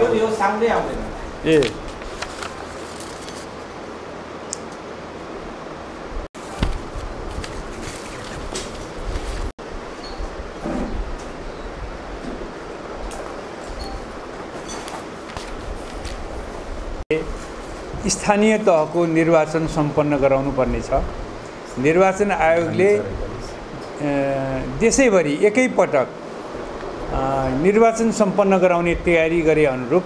यो साउन्डै आउँदैन। ए स्थानीय तहको निर्वाचन सम्पन्न गराउनु पर्ने छ। निर्वाचन आयोगले देशैभरि एकै पटक निर्वाचन सम्पन्न गराउने तयारी गरे अनुरूप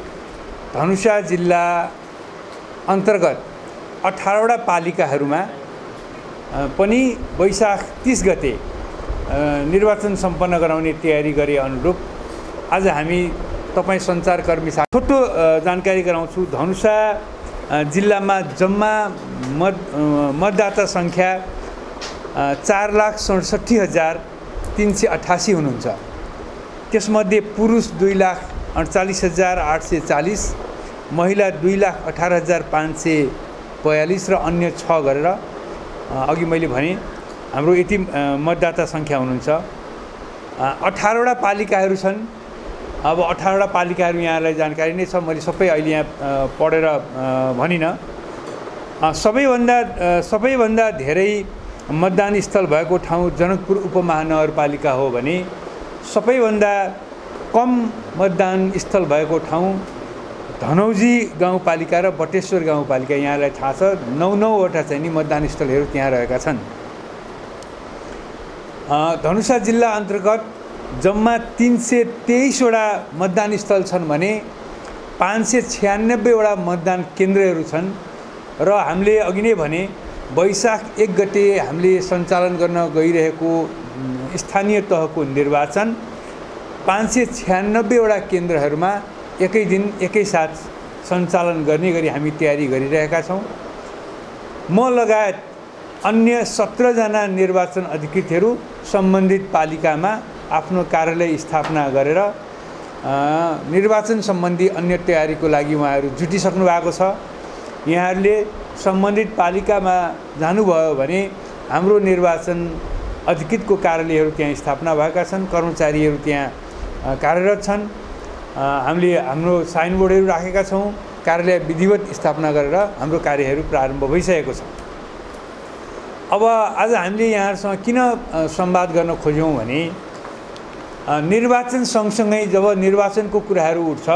धनुषा जिल्ला अन्तर्गत 18वटा पालिकाहरूमा पनि वैशाख 30 गते निर्वाचन सम्पन्न गराउने तयारी गरे अनुरूप आज हामी तपाईं सञ्चारकर्मी साथी छोटो जानकारी गराउँछु। धनुषा जिल्लामा जम्मा मतदाता सङ्ख्या 4,67,388 हुनुहुन्छ। त्यसमध्ये पुरुष 2,48,840, महिला 2,18,542 र अन्य 6 गरेर अघि मैले भने हाम्रो यति मतदाता सङ्ख्या हुनुहुन्छ। 18वटा पालिकाहरू छन्। अब 18वटा पालिकाहरू यहाँलाई जानकारी नै छ, मैले सबै अहिले यहाँ पढेर भनिनँ। सबैभन्दा धेरै मतदान स्थल भएको ठाउँ जनकपुर उपमहानगरपालिका हो भने सबैभन्दा कम मतदान स्थल भएको ठाउँ धनौजी गाउँपालिका र बटेश्वर गाउँपालिका। यहाँलाई थाहा छ 9-9वटा चाहिँ नि मतदान स्थलहरू त्यहाँ रहेका छन्। धनुषा जिल्ला अन्तर्गत जम्मा 323वटा मतदान स्थल छन् भने 596वटा मतदान केन्द्रहरू छन्। र हामीले अघि नै भने वैशाख 1 गते हामीले सञ्चालन गर्न गइरहेको स्थानीय तहको निर्वाचन 596वटा केन्द्रहरूमा एकै दिन एकैसाथ सञ्चालन गर्ने गरी हामी तयारी गरिरहेका छौँ। म लगायत अन्य 17जना निर्वाचन अधिकृतहरू सम्बन्धित पालिकामा आफ्नो कार्यालय स्थापना गरेर निर्वाचन सम्बन्धी अन्य तयारीको लागि उहाँहरू जुटिसक्नु भएको छ। यहाँहरूले सम्बन्धित पालिकामा जानुभयो भने हाम्रो निर्वाचन अधिकृतको कार्यालयहरू त्यहाँ स्थापना भएका छन्, कर्मचारीहरू त्यहाँ कार्यरत छन्। हामीले हाम्रो साइनबोर्डहरू राखेका छौँ। कार्यालय विधिवत स्थापना गरेर हाम्रो कार्यहरू प्रारम्भ भइसकेको छ। अब आज हामीले यहाँहरूसँग किन संवाद गर्न खोज्यौँ भने निर्वाचन सँगसँगै जब निर्वाचनको कुराहरू उठ्छ,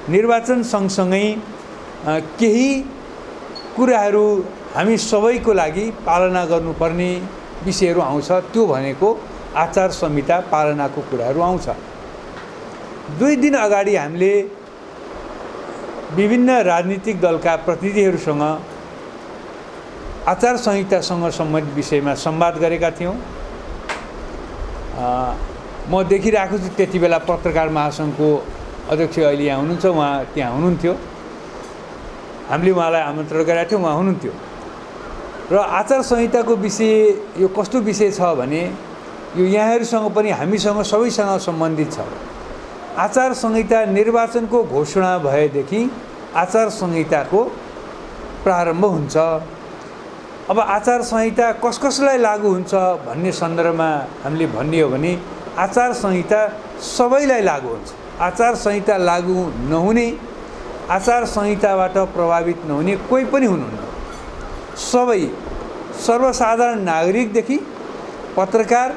निर्वाचन सँगसँगै केही कुराहरू हामी सबैको लागि पालना गर्नुपर्ने विषयहरू आउँछ। त्यो भनेको आचार संहिता पालनाको कुराहरू आउँछ। 2 दिन अगाडि हामीले विभिन्न राजनीतिक दलका प्रतिनिधिहरूसँग आचार संहितासँग सम्बन्धित विषयमा संवाद गरेका थियौँ। म देखिरहेको छु त्यति बेला पत्रकार महासङ्घको अध्यक्ष अहिले यहाँ हुनुहुन्छ, उहाँ त्यहाँ हुनुहुन्थ्यो। हामीले उहाँलाई आमन्त्रण गरेका थियौँ, उहाँ हुनुहुन्थ्यो। र आचार संहिताको विषय यो कस्तो विषय छ भने यो यहाँहरूसँग पनि हामीसँग सबैसँग सम्बन्धित छ। आचार संहिता निर्वाचनको घोषणा भएदेखि आचार संहिताको प्रारम्भ हुन्छ। अब आचार संहिता कसलाई लागू हुन्छ भन्ने सन्दर्भमा हामीले भन्ने हो भने आचार संहिता सबैलाई लागू हुन्छ। आचार संहिता लागू नहुने, आचार संहिताबाट प्रभावित नहुने कोही पनि हुनुहुन्न। सबै सर्वसाधारण नागरिकदेखि पत्रकार,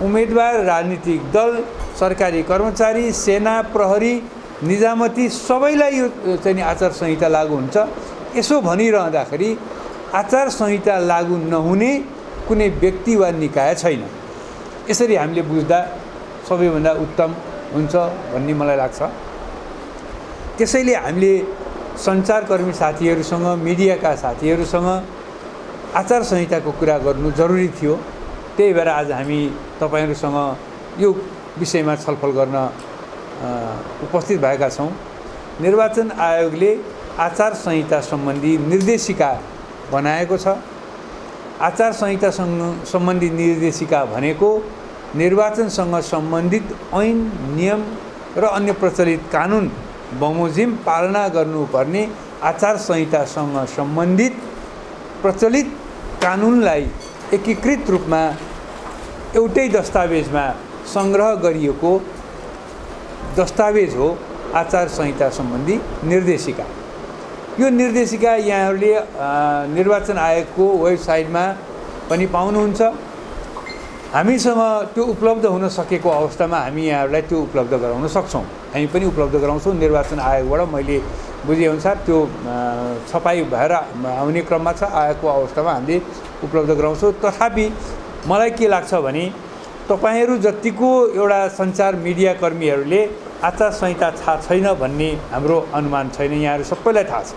उम्मेदवार, राजनीतिक दल, सरकारी कर्मचारी, सेना, प्रहरी, निजामती सबैलाई यो चाहिँ आचार संहिता लागू हुन्छ। यसो भनिरहँदाखेरि आचार संहिता लागू नहुने कुनै व्यक्ति वा निकाय छैन। यसरी हामीले बुझ्दा सबैभन्दा उत्तम हुन्छ भन्ने मलाई लाग्छ। त्यसैले हामीले सञ्चारकर्मी साथीहरूसँग मिडियाका साथीहरूसँग आचार संहिताको कुरा गर्नु जरुरी थियो। त्यही भएर आज हामी तपाईहरुसँग यो विषयमा छलफल गर्न उपस्थित भएका छौं। निर्वाचन आयोगले आचार संहिता सम्बन्धी निर्देशिका बनाएको छ। आचार संहिता सम्बन्धी निर्देशिका भनेको निर्वाचनसँग सम्बन्धित ऐन, नियम र अन्य प्रचलित कानुन बमोजिम पालना गर्नुपर्ने आचार संहितासँग सम्बन्धित प्रचलित कानुनलाई एकीकृत रूपमा एउटै दस्तावेजमा संग्रह गरिएको दस्तावेज हो आचार संहिता सम्बन्धी निर्देशिका। यो निर्देशिका यहाँहरूले निर्वाचन आयोगको वेबसाइटमा पनि पाउनुहुन्छ। हामीसँग त्यो उपलब्ध हुन सकेको अवस्थामा हामी यहाँहरूलाई त्यो उपलब्ध गराउन सक्छौं। हामी पनि उपलब्ध गराउँछौं। निर्वाचन आयोगबाट मैले बुझेअनुसार त्यो छपाई भएर आउने क्रममा छ। आएको अवस्थामा हामीले उपलब्ध गराउँछौं। तथापि मलाई के लाग्छ भने तपाईहरु जतिको एउटा सञ्चार मिडिया कर्मीहरूले आचार संहिता थाहा छैन भन्ने हाम्रो अनुमान छैन। यहाँहरु सबैलाई थाहा छ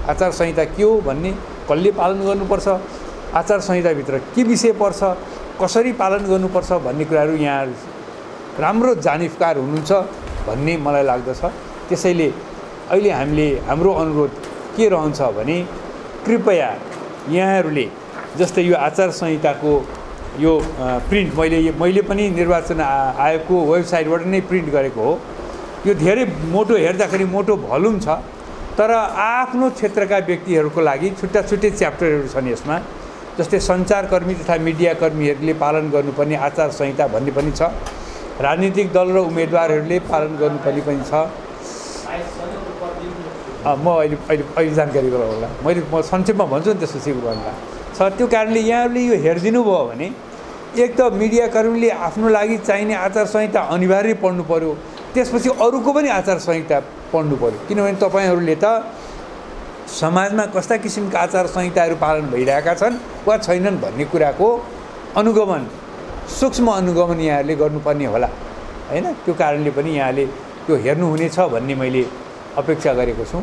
आचार संहिता के हो भन्ने, कसले पालन गर्नुपर्छ, आचार संहिता भित्र के विषय पर्छ, कसरी पालन गर्नुपर्छ भन्ने कुराहरु यहाँ राम्रो जानिफकार हुनुहुन्छ भन्ने मलाई लाग्दछ। त्यसैले अहिले हामीले हाम्रो अनुरोध के रहन्छ भने कृपया यहाँहरूले जस्तै यो आचार संहिताको यो प्रिन्ट मैले पनि निर्वाचन आयोगको वेबसाइटबाट नै प्रिन्ट गरेको हो। यो धेरै मोटो, हेर्दाखेरि मोटो भोल्युम छ, तर आफ्नो क्षेत्रका व्यक्तिहरूको लागि छुट्टा छुट्टै च्याप्टरहरू छन् यसमा। जस्तै सञ्चारकर्मी तथा मिडिया कर्मीहरूले पालन गर्नुपर्ने आचार संहिता भन्ने पनि छ। राजनीतिक दल र उम्मेदवारहरूले पालन गर्नुपर्ने पनि छ। म अहिले जानकारी गराउँला। म संक्षेपमा भन्छु नि त्यसपछि भन्दा छ। त्यो कारणले यहाँहरूले यो हेरिदिनु भयो भने एक त मिडिया कर्मीले आफ्नो लागि चाहिने आचार संहिता अनिवार्य पढ्नु पर्यो, त्यसपछि अरूको पनि आचार संहिता पढ्नु पर्यो। किनभने तपाईहरुले त समाजमा कस्ता किसिमका आचार संहिताहरू पालन भइरहेका छन् वा छैनन् भन्ने कुराको अनुगमन, सूक्ष्म अनुगमन यहाँहरूले गर्नुपर्ने होला हैन। त्यो कारणले पनि यहाँले त्यो हेर्नुहुनेछ भन्ने मैले अपेक्षा गरेको छु।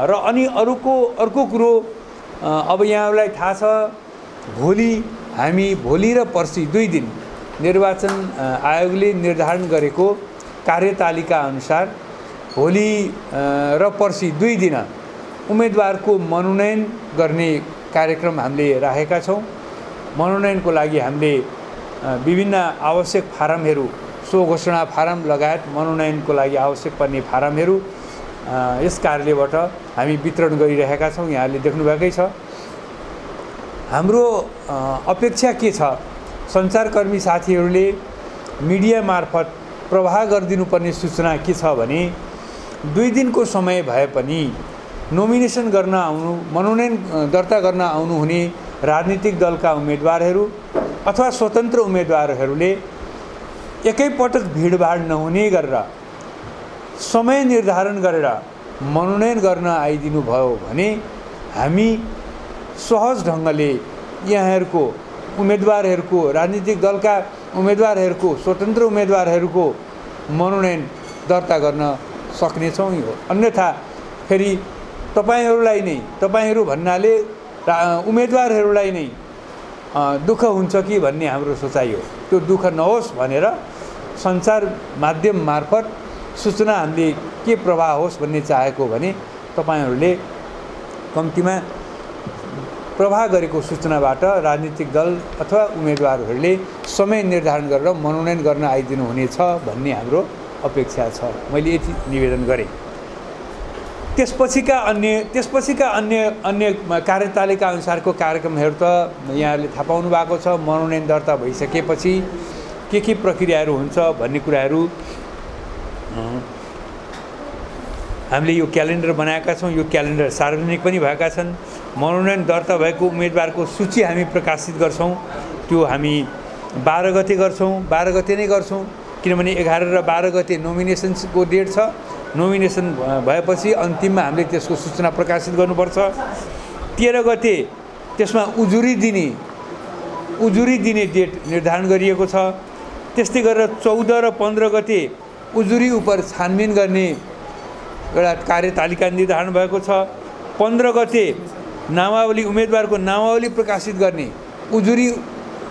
र अनि अर्को कुरो, अब यहाँहरूलाई थाहा छ भोलि र पर्सि 2 दिन निर्वाचन आयोगले निर्धारण गरेको कार्यतालिका अनुसार भोलि र पर्सि 2 दिन उम्मेदवारको मनोनयन गर्ने कार्यक्रम हामीले राखेका छौं। मनोनयनको लागि हामीले विभिन्न आवश्यक फारमहरू, स्वघोषणा फारम लगायत मनोनयनको लागि आवश्यक पर्ने फारमहरू यस कार्यालयबाट हामी वितरण गरिरहेका छौं। यहाँले देख्नुभएकै छ। हाम्रो अपेक्षा के छ, सञ्चारकर्मी साथीहरूले मिडिया मार्फत प्रवाह गरिदिनुपर्ने सूचना के छ भने 2 दिनको समय भए पनि नोमिनेसन गर्न आउनु, मनोनयन दर्ता गर्न आउनुहुने राजनीतिक दलका उम्मेदवारहरू अथवा स्वतन्त्र उम्मेदवारहरूले एकैपटक भिडभाड नहुने गरेर समय निर्धारण गरेर मनोनयन गर्न आइदिनु भयो भने हामी सहज ढङ्गले यहाँहरूको उम्मेदवारहरूको, राजनीतिक दलका उम्मेदवारहरूको, स्वतन्त्र उम्मेदवारहरूको मनोनयन दर्ता गर्न सक्नेछौँ। अन्यथा फेरि तपाईहरू भन्नाले उम्मेदवारहरूलाई नै दुःख हुन्छ कि भन्ने हाम्रो सोचाइ हो। त्यो दुःख नहोस् भनेर सञ्चार माध्यम मार्फत सूचना हामीले के प्रवाह होस् भन्ने चाहेको भने तपाईहरूले कम्तीमा प्रवाह गरेको सूचनाबाट राजनीतिक दल अथवा उम्मेदवारहरूले समय निर्धारण गरेर मनोनयन गर्न आइदिनु हुनेछ भन्ने हाम्रो अपेक्षा छ। मैले यति निवेदन गरेँ। त्यसपछिका अन्य कार्यतालिका अनुसारको कार्यक्रमहरू त यहाँहरूले थाहा पाउनु भएको छ। मनोनयन दर्ता भइसकेपछि के प्रक्रियाहरू हुन्छ भन्ने कुराहरू हामीले यो क्यालेन्डर बनाएका छौँ। यो क्यालेन्डर सार्वजनिक पनि भएका छन्। मनोनयन दर्ता भएको उम्मेदवारको सूची हामी प्रकाशित गर्छौँ। त्यो हामी 12 गते गर्छौँ। 12 गते नै गर्छौँ किनभने 11 र 12 गते नोमिनेसनको डेट छ। नोमिनेसन भएपछि अन्तिममा हामीले त्यसको सूचना प्रकाशित गर्नुपर्छ। 13 गते त्यसमा उजुरी दिने डेट निर्धारण गरिएको छ। त्यस्तै गरेर 14 र 15 गते उजुरी उप छानबिन गर्ने एउटा कार्यतालिका निर्धारण भएको छ। 15 गते नामावली उम्मेदवारको नामावली प्रकाशित गर्ने, उजुरी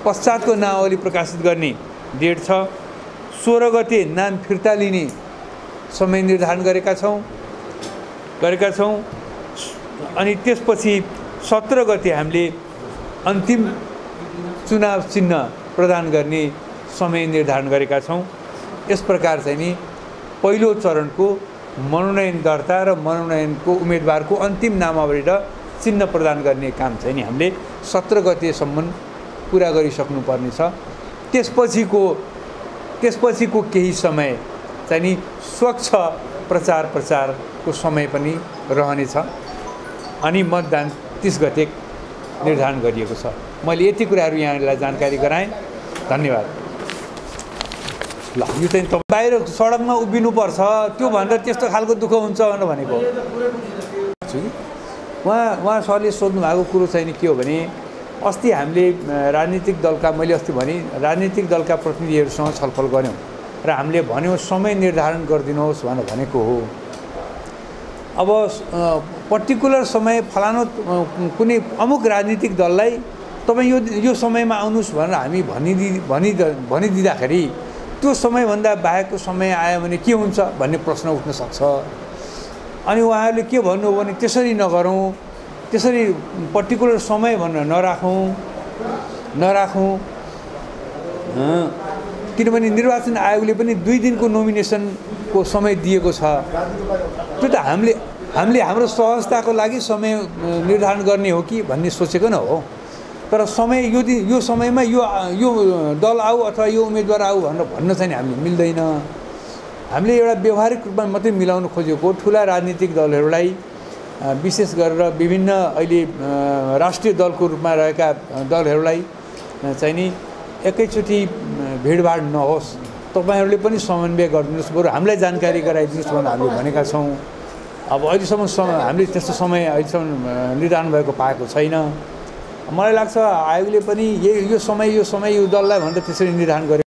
पश्चातको नामावली प्रकाशित गर्ने डेट छ। 16 गते नाम फिर्ता लिने समय निर्धारण गरेका छौँ। अनि त्यसपछि 17 गते हामीले अन्तिम चुनाव चिन्ह प्रदान गर्ने समय निर्धारण गरेका छौँ। यस प्रकार चाहिँ नि पहिलो चरणको मनोनयन दर्ता र मनोनयनको उम्मेदवारको अन्तिम नामावली र चिन्ह प्रदान गर्ने काम चाहिँ नि हामीले 17 गतेसम्म पुरा गरिसक्नुपर्ने छ। त्यसपछिको केही समय चाहिँ नि स्वच्छ प्रचारको समय पनि रहनेछ। अनि मतदान 30 गते निर्धारण गरिएको छ। मैले यति कुराहरू यहाँलाई जानकारी गराएँ। धन्यवाद। ल यो चाहिँ बाहिर सडकमा उभिनुपर्छ त्यो भनेर त्यस्तो खालको दुःख हुन्छ भनेको उहाँ सरले सोध्नु भएको कुरो चाहिँ नि के हो भने अस्ति हामीले राजनीतिक दलका मैले अस्ति भने राजनीतिक दलका प्रतिनिधिहरूसँग छलफल गऱ्यौँ र हामीले भन्यौँ समय निर्धारण गरिदिनुहोस् भनेर भनेको हो। अब पर्टिकुलर समय फलानु कुनै अमुक राजनीतिक दललाई तपाईँ यो समयमा आउनुहोस् भनेर हामी भनिदिँदाखेरि त्यो समयभन्दा बाहेकको समय आयो भने के हुन्छ भन्ने प्रश्न उठ्न सक्छ। अनि उहाँहरूले के भन्नु हो भने त्यसरी नगरौँ, त्यसरी पर्टिकुलर समय भनेर नराखौँ किनभने निर्वाचन आयोगले पनि 2 दिनको नोमिनेसनको समय दिएको छ। त्यो त हामीले हाम्रो सहजताको लागि समय निर्धारण गर्ने हो कि भन्ने सोचेको न हो। तर समय यो समयमा यो दल आऊ अथवा यो उम्मेदवार आऊ भनेर भन्न चाहिँ हामीले मिल्दैन। हामीले एउटा व्यवहारिक रूपमा मात्रै मिलाउन खोजेको ठुला राजनीतिक दलहरूलाई विशेष गरेर विभिन्न अहिले राष्ट्रिय दलको रूपमा रहेका दलहरूलाई चाहिँ नि एकैचोटि भिडभाड नहोस्, तपाईँहरूले पनि समन्वय गरिदिनुहोस्, बरु हामीलाई जानकारी गराइदिनुहोस् भनेर हामीले भनेका छौँ। अब अहिलेसम्म हामीले त्यस्तो समय अहिलेसम्म निर्धारण भएको पाएको छैन। मलाई लाग्छ आयोगले पनि यो समय यो दललाई भनेर त्यसरी निर्धारण गर्यो।